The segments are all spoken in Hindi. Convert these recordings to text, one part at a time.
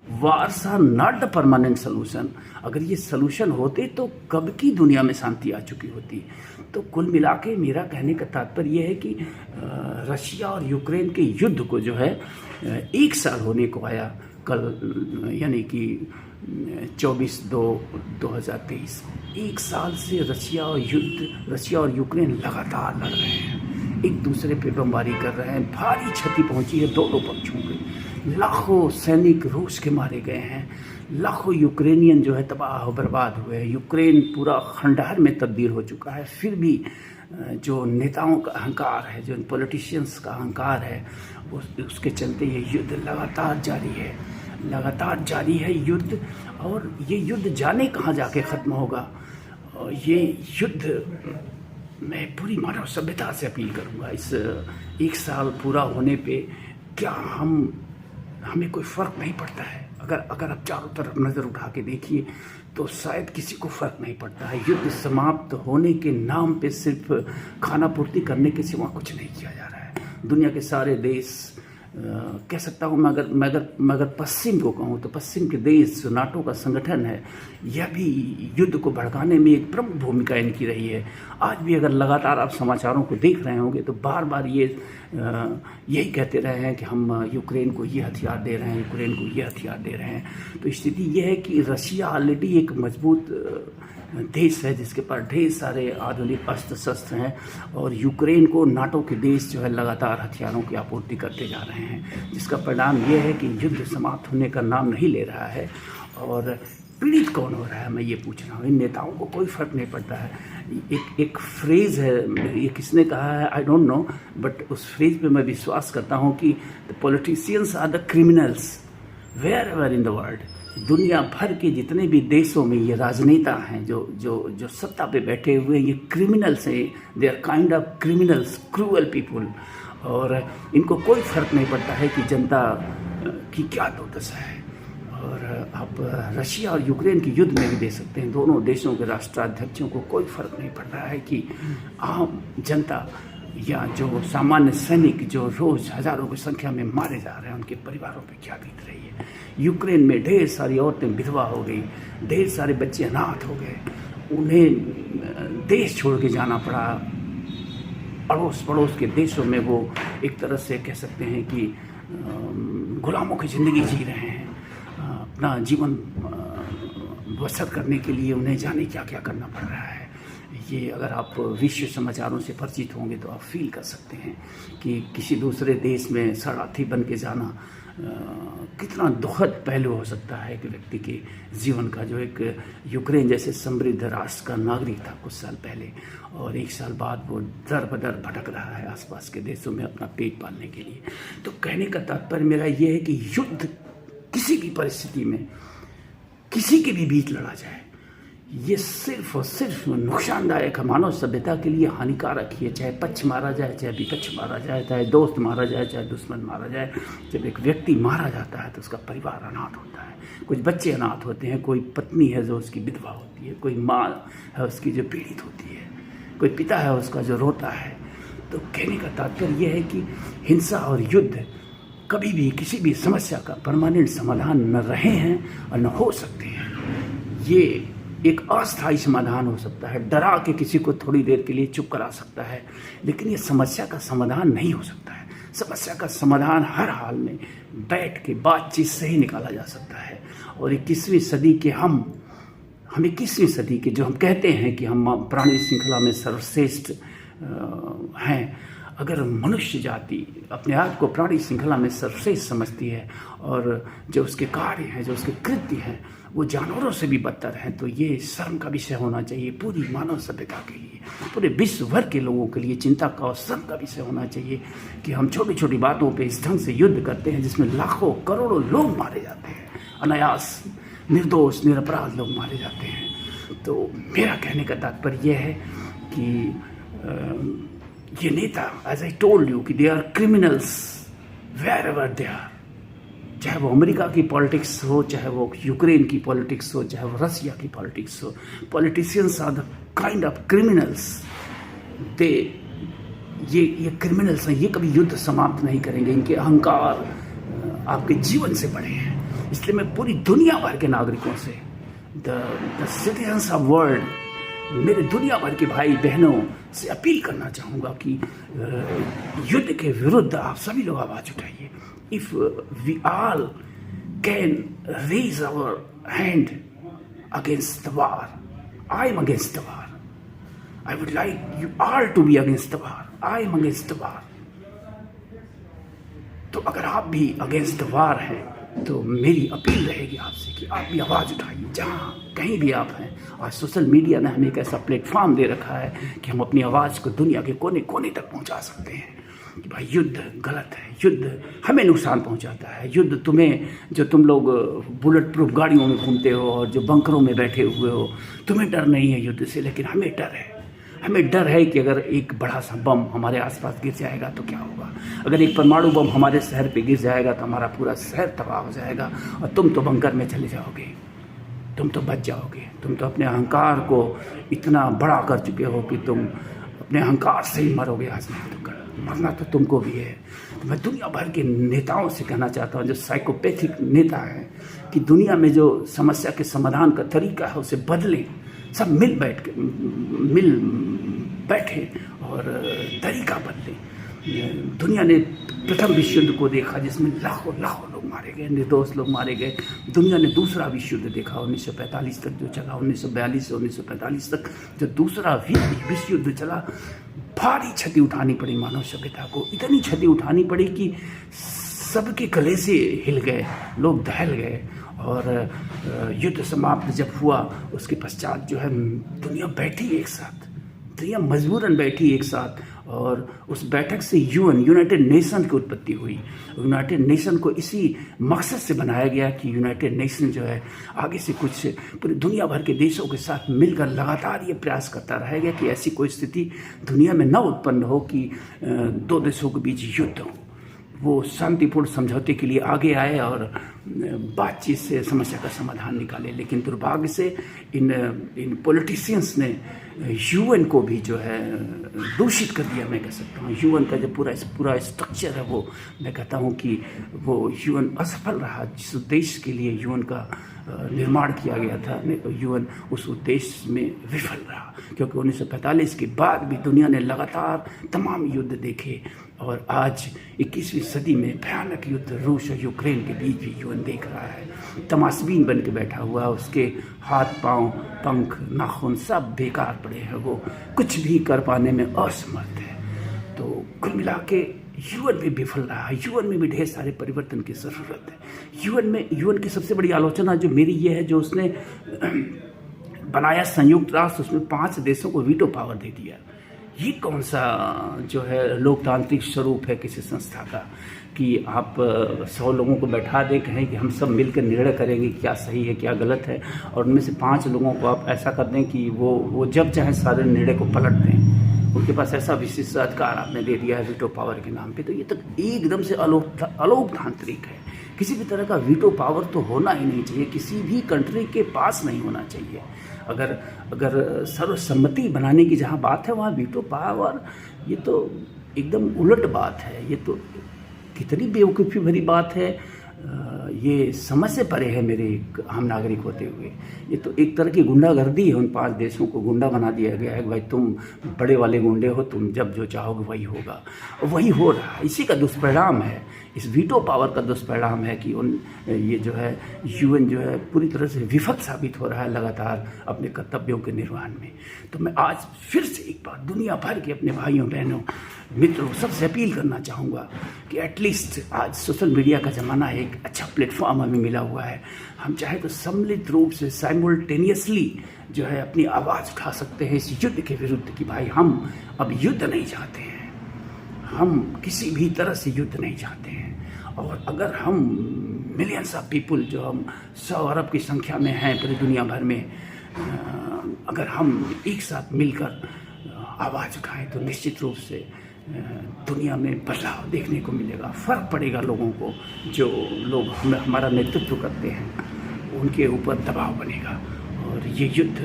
Wars are not the permanent solution. अगर ये सलूशन होते तो कब की दुनिया में शांति आ चुकी होती। तो कुल मिला के मेरा कहने का तात्पर्य यह है कि रशिया और यूक्रेन के युद्ध को जो है 1 साल होने को आया कल, यानी कि 24/2/2023। 1 साल से रशिया और यूक्रेन लगातार लड़ रहे हैं, एक दूसरे पे बमबारी कर रहे हैं। भारी क्षति पहुंची है दोनों पक्षों को। लाखों सैनिक रूस के मारे गए हैं, लाखों यूक्रेनियन जो है तबाह बर्बाद हुए हैं। यूक्रेन पूरा खंडहर में तब्दील हो चुका है। फिर भी जो नेताओं का अहंकार है, जो पॉलिटिशियंस का अहंकार है, उसके चलते ये युद्ध लगातार जारी है युद्ध। और ये युद्ध जाने कहाँ जाके ख़त्म होगा। ये युद्ध मैं पूरी मानव सभ्यता से अपील करूँगा, इस 1 साल पूरा होने पे क्या हमें कोई फ़र्क नहीं पड़ता है। अगर आप चारों तरफ नज़र उठा के देखिए तो शायद किसी को फ़र्क नहीं पड़ता है। युद्ध समाप्त होने के नाम पे सिर्फ खाना पूर्ति करने के सिवा कुछ नहीं किया जा रहा है। दुनिया के सारे देश, कह सकता हूँ मैं अगर पश्चिम को कहूँ तो पश्चिम के देश, जो नाटो का संगठन है, यह भी युद्ध को भड़काने में एक प्रमुख भूमिका इनकी रही है। आज भी अगर लगातार आप समाचारों को देख रहे होंगे तो बार बार यही कहते रहे हैं कि हम यूक्रेन को ये हथियार दे रहे हैं, यूक्रेन को ये हथियार दे रहे हैं। तो स्थिति यह है कि रशिया ऑलरेडी एक मजबूत देश है जिसके पास ढेर सारे आधुनिक अस्त्र शस्त्र हैं, और यूक्रेन को नाटो के देश जो है लगातार हथियारों की आपूर्ति करते जा रहे हैं, जिसका परिणाम ये है कि युद्ध समाप्त होने का नाम नहीं ले रहा है। और पीड़ित कौन हो रहा है, मैं ये पूछ रहा हूँ। इन नेताओं को कोई फ़र्क नहीं पड़ता है। एक फ्रेज़ है, ये किसने कहा है आई डोंट नो, बट उस फ्रेज़ पे मैं विश्वास करता हूँ कि the politicians are the criminals wherever in the world. दुनिया भर के जितने भी देशों में ये राजनेता हैं जो सत्ता पे बैठे हुए हैं, ये क्रिमिनल्स हैं। They are kind of criminals, cruel people. और इनको कोई फ़र्क नहीं पड़ता है कि जनता की क्या दुर्दशा है। और आप रशिया और यूक्रेन के युद्ध में भी देख सकते हैं, दोनों देशों के राष्ट्राध्यक्षों को कोई फ़र्क नहीं पड़ रहा है कि आम जनता या जो सामान्य सैनिक जो रोज़ हज़ारों की संख्या में मारे जा रहे हैं, उनके परिवारों पे क्या बीत रही है। यूक्रेन में ढेर सारी औरतें विधवा हो गई, ढेर सारे बच्चे अनाथ हो गए, उन्हें देश छोड़ के जाना पड़ा। अड़ोस पड़ोस के देशों में वो एक तरह से कह सकते हैं कि गुलामों की ज़िंदगी जी रहे हैं। अपना जीवन बसर करने के लिए उन्हें जाने क्या क्या करना पड़ रहा है। ये अगर आप विश्व समाचारों से परिचित होंगे तो आप फील कर सकते हैं कि किसी दूसरे देश में शरणार्थी बन के जाना कितना दुखद पहलू हो सकता है एक व्यक्ति के जीवन का, जो एक यूक्रेन जैसे समृद्ध राष्ट्र का नागरिक था कुछ साल पहले, और 1 साल बाद वो दर बदर भटक रहा है आसपास के देशों में अपना पेट पालने के लिए। तो कहने का तात्पर्य मेरा ये है कि युद्ध किसी भी परिस्थिति में किसी के भी बीच लड़ा जाए, ये सिर्फ और सिर्फ नुकसानदायक है, मानव सभ्यता के लिए हानिकारक ही है। चाहे पक्ष मारा जाए, चाहे विपक्ष मारा जाए, चाहे दोस्त मारा जाए, चाहे दुश्मन मारा जाए। जब एक व्यक्ति मारा जाता है तो उसका परिवार अनाथ होता है, कुछ बच्चे अनाथ होते हैं, कोई पत्नी है जो उसकी विधवा होती है, कोई माँ है उसकी जो पीड़ित होती है, कोई पिता है उसका जो रोता है। तो कहने का तात्पर्य यह है कि हिंसा और युद्ध कभी भी किसी भी समस्या का परमानेंट समाधान न रहे हैं और न हो सकते हैं। ये एक अस्थायी समाधान हो सकता है, डरा के किसी को थोड़ी देर के लिए चुप करा सकता है, लेकिन ये समस्या का समाधान नहीं हो सकता है। समस्या का समाधान हर हाल में बैठ के बातचीत से ही निकाला जा सकता है। और 21वीं सदी के हम 21वीं सदी के जो हम कहते हैं कि हम प्राणी श्रृंखला में सर्वश्रेष्ठ हैं, अगर मनुष्य जाति अपने आप को प्राणी श्रृंखला में सर्वश्रेष्ठ समझती है और जो उसके कार्य हैं, जो उसके कृत्य हैं, वो जानवरों से भी बदतर हैं, तो ये शर्म का विषय होना चाहिए पूरी मानव सभ्यता के लिए, पूरे विश्व भर के लोगों के लिए चिंता का और शर्म का विषय होना चाहिए कि हम छोटी छोटी बातों पे इस ढंग से युद्ध करते हैं जिसमें लाखों करोड़ों लोग मारे जाते हैं, अनायास निर्दोष निरपराध लोग मारे जाते हैं। तो मेरा कहने का तात्पर्य यह है कि ये नेता, एज आई टोल्ड यू, कि they are criminals wherever they are. चाहे वो अमेरिका की पॉलिटिक्स हो, चाहे वो यूक्रेन की पॉलिटिक्स हो, चाहे वो रसिया की पॉलिटिक्स हो, politicians are the kind of criminals. ये क्रिमिनल्स हैं, ये कभी युद्ध समाप्त नहीं करेंगे। इनके अहंकार आपके जीवन से बड़े हैं। इसलिए मैं पूरी दुनिया भर के नागरिकों से, द सिटीजन्स ऑफ वर्ल्ड, मेरे दुनिया भर के भाई बहनों से अपील करना चाहूँगा कि युद्ध के विरुद्ध आप सभी लोग आवाज़ उठाइए। If we all can raise our hand against the war, I am against the war, I would like you all to be against the war, I am against the war. तो अगर आप भी अगेंस्ट द वार हैं तो मेरी अपील रहेगी आपसे कि आप भी आवाज़ उठाइए जहाँ कहीं भी आप हैं। आज सोशल मीडिया ने हमें एक ऐसा प्लेटफॉर्म दे रखा है कि हम अपनी आवाज़ को दुनिया के कोने कोने तक पहुँचा सकते हैं कि भाई युद्ध गलत है, युद्ध हमें नुकसान पहुँचाता है, युद्ध तुम्हें, जो तुम लोग बुलेट प्रूफ गाड़ियों में घूमते हो और जो बंकरों में बैठे हुए हो, तुम्हें डर नहीं है युद्ध से, लेकिन हमें डर है। हमें डर है कि अगर एक बड़ा सा बम हमारे आसपास गिर जाएगा तो क्या होगा, अगर एक परमाणु बम हमारे शहर पे गिर जाएगा तो हमारा पूरा शहर तबाह हो जाएगा और तुम तो बंकर में चले जाओगे, तुम तो बच जाओगे। तुम तो अपने अहंकार को इतना बड़ा कर चुके हो कि तुम अपने अहंकार से ही मरोगे। आज नहीं तो मरना तो तुमको भी है। तो मैं दुनिया भर के नेताओं से कहना चाहता हूँ, जो साइकोपैथिक नेता हैं, कि दुनिया में जो समस्या के समाधान का तरीका है उसे बदलें। सब मिल बैठे और तरीका बदले। दुनिया ने प्रथम विश्व युद्ध को देखा जिसमें लाखों लोग मारे गए, निर्दोष लोग मारे गए। दुनिया ने दूसरा विश्व युद्ध देखा 1945 तक जो चला, 1942 से 1945 तक जो दूसरा विश्व युद्ध चला। भारी क्षति उठानी पड़ी मानव सभ्यता को, इतनी क्षति उठानी पड़ी कि सबके गले से हिल गए, लोग दहल गए। और युद्ध समाप्त जब हुआ उसके पश्चात जो है दुनिया बैठी एक साथ, दुनिया मजबूरन बैठी एक साथ, और उस बैठक से यूनाइटेड नेशन की उत्पत्ति हुई। यूनाइटेड नेशन को इसी मकसद से बनाया गया कि यूनाइटेड नेशन जो है आगे से कुछ पूरी दुनिया भर के देशों के साथ मिलकर लगातार ये प्रयास करता रहेगा कि ऐसी कोई स्थिति दुनिया में न उत्पन्न हो कि दो देशों के बीच युद्ध हो। वो शांतिपूर्ण समझौते के लिए आगे आए और बातचीत से समस्या का समाधान निकाले। लेकिन दुर्भाग्य से इन पॉलिटिशियंस ने यूएन को भी जो है दूषित कर दिया, मैं कह सकता हूँ। यूएन का जो पूरा स्ट्रक्चर है वो, मैं कहता हूँ कि वो यूएन असफल रहा। जिस उद्देश्य के लिए यूएन का निर्माण किया गया था, यूएन उस उद्देश्य में विफल रहा, क्योंकि 1945 के बाद भी दुनिया ने लगातार तमाम युद्ध देखे। और आज 21वीं सदी में भयानक युद्ध रूस और यूक्रेन के बीच भी यूएन देख रहा है। तमाशबीन बन के बैठा हुआ है, उसके हाथ पांव पंख नाखून सब बेकार पड़े हैं, वो कुछ भी कर पाने में असमर्थ है। तो कुल मिला के यूएन भी विफल रहा है। यूएन में भी ढेर सारे परिवर्तन की ज़रूरत है। यूएन की सबसे बड़ी आलोचना जो मेरी ये है, जो उसने बनाया संयुक्त राष्ट्र, उसमें 5 देशों को वीटो पावर दे दिया। ये कौन सा जो है लोकतांत्रिक स्वरूप है किसी संस्था का कि आप 100 लोगों को बैठा दें, कहें कि हम सब मिलकर निर्णय करेंगे क्या सही है क्या गलत है, और उनमें से 5 लोगों को आप ऐसा कर दें कि वो जब चाहें सारे निर्णय को पलट दें। उनके पास ऐसा विशेषाधिकार आपने दे दिया है वीटो पावर के नाम पे। तो ये तो एकदम से अलोकतांत्रिक है। किसी भी तरह का वीटो पावर तो होना ही नहीं चाहिए, किसी भी कंट्री के पास नहीं होना चाहिए। अगर सर्वसम्मति बनाने की जहाँ बात है वहाँ वीटो पावर, ये तो एकदम उलट बात है। ये तो कितनी बेवकूफ़ी भरी बात है। ये समझ से परे है मेरे एक आम नागरिक होते हुए। ये तो एक तरह की गुंडागर्दी है। उन 5 देशों को गुंडा बना दिया गया है कि भाई तुम बड़े वाले गुंडे हो, तुम जब जो चाहोगे वही होगा। वही हो रहा है। इसी का दुष्परिणाम है, इस वीटो पावर का दुष्परिणाम है कि ये जो है यूएन जो है पूरी तरह से विफल साबित हो रहा है लगातार अपने कर्तव्यों के निर्वहन में। तो मैं आज फिर से एक बार दुनिया भर के अपने भाइयों बहनों मित्रों सबसे अपील करना चाहूँगा कि एटलीस्ट आज सोशल मीडिया का ज़माना है, एक अच्छा प्लेटफॉर्म हमें मिला हुआ है। हम चाहे तो सम्मिलित रूप से साइमल्टेनियसली जो है अपनी आवाज़ उठा सकते हैं इस युद्ध के विरुद्ध कि भाई हम अब युद्ध नहीं चाहते हैं, हम किसी भी तरह से युद्ध नहीं चाहते हैं। और अगर हम मिलियंस ऑफ पीपल, जो हम 100 अरब की संख्या में हैं पूरी दुनिया भर में, अगर हम एक साथ मिलकर आवाज़ उठाएं तो निश्चित रूप से दुनिया में बदलाव देखने को मिलेगा। फ़र्क पड़ेगा लोगों को, जो लोग हमारा नेतृत्व करते हैं उनके ऊपर दबाव बनेगा। और ये युद्ध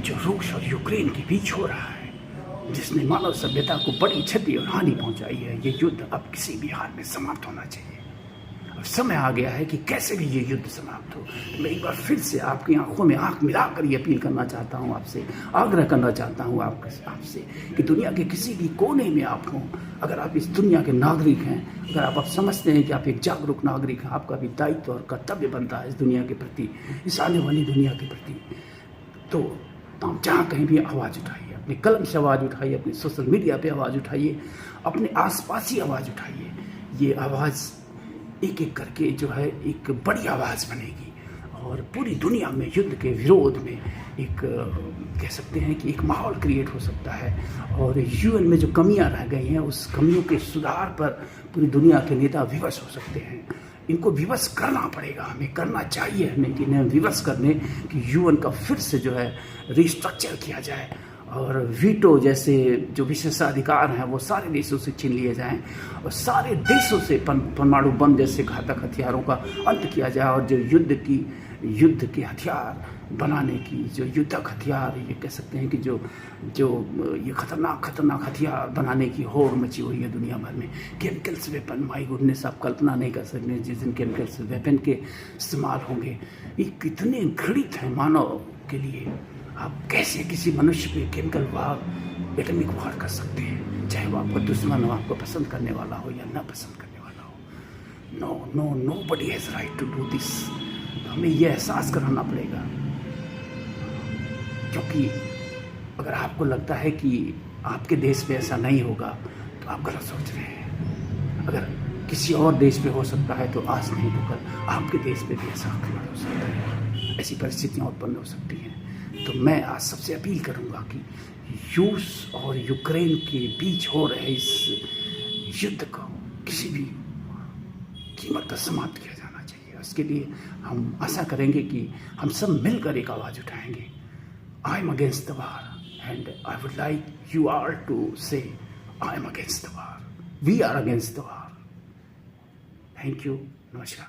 जो रूस और यूक्रेन के बीच हो रहा है, जिसने मानव सभ्यता को बड़ी क्षति और हानि पहुंचाई है, ये युद्ध अब किसी भी हाल में समाप्त होना चाहिए। अब समय आ गया है कि कैसे भी ये युद्ध समाप्त हो। मैं एक बार फिर से आपकी आंखों में आंख मिलाकर ये अपील करना चाहता हूँ आपसे, आग्रह करना चाहता हूँ आपसे कि दुनिया के किसी भी कोने में आप हों, अगर आप इस दुनिया के नागरिक हैं, अगर आप समझते हैं कि आप एक जागरूक नागरिक हैं, आपका भी दायित्व और कर्तव्य बनता है इस दुनिया के प्रति, इस आने वाली दुनिया के प्रति, तो आप जहाँ कहीं भी आवाज़ उठाइए, अपने कलम से आवाज़ उठाइए, अपने सोशल मीडिया पे आवाज़ उठाइए, अपने आसपास ही आवाज़ उठाइए। ये आवाज़ एक एक करके जो है एक बड़ी आवाज़ बनेगी और पूरी दुनिया में युद्ध के विरोध में एक कह सकते हैं कि एक माहौल क्रिएट हो सकता है। और यूएन में जो कमियां रह गई हैं, उस कमियों के सुधार पर पूरी दुनिया के नेता विवश हो सकते हैं। इनको विवश करना पड़ेगा, हमें करना चाहिए, हमें कि इन्हें विवश करने कि यूएन का फिर से जो है रिस्ट्रक्चर किया जाए और वीटो जैसे जो विशेषाधिकार हैं वो सारे देशों से छीन लिए जाएं और सारे देशों से परमाणु बम जैसे घातक हथियारों का अंत किया जाए। और जो युद्ध के हथियार बनाने की, जो युद्धक हथियार ये कह सकते हैं कि जो ये खतरनाक हथियार बनाने की होड़ मची हुई है दुनिया भर में, केमिकल्स वेपन, माई गुडनेस, आप कल्पना नहीं कर सकते जिस दिन केमिकल्स वेपन के इस्तेमाल होंगे। ये कितने घृणित हैं मानव के लिए। आप कैसे किसी मनुष्य पे केमिकल वार, एटॉमिक वार कर सकते हैं, चाहे वो आपका दुश्मन हो, आपको पसंद करने वाला हो या ना पसंद करने वाला हो। Nobody has right to do this. हमें यह एहसास कराना पड़ेगा, क्योंकि अगर आपको लगता है कि आपके देश में ऐसा नहीं होगा तो आप गलत सोच रहे हैं। अगर किसी और देश पे हो सकता है तो आज नहीं तो कल आपके देश पे भी ऐसा आक्रमण हो सकता है, ऐसी परिस्थितियाँ उत्पन्न हो सकती हैं। तो मैं आज सबसे अपील करूंगा कि रूस और यूक्रेन के बीच हो रहे इस युद्ध को किसी भी कीमत पर समाप्त किया जाना चाहिए। उसके लिए हम आशा करेंगे कि हम सब मिलकर एक आवाज़ उठाएंगे, I am against the war and I would like you all to say I am against the war, we are against the war. Thank you, नमस्कार।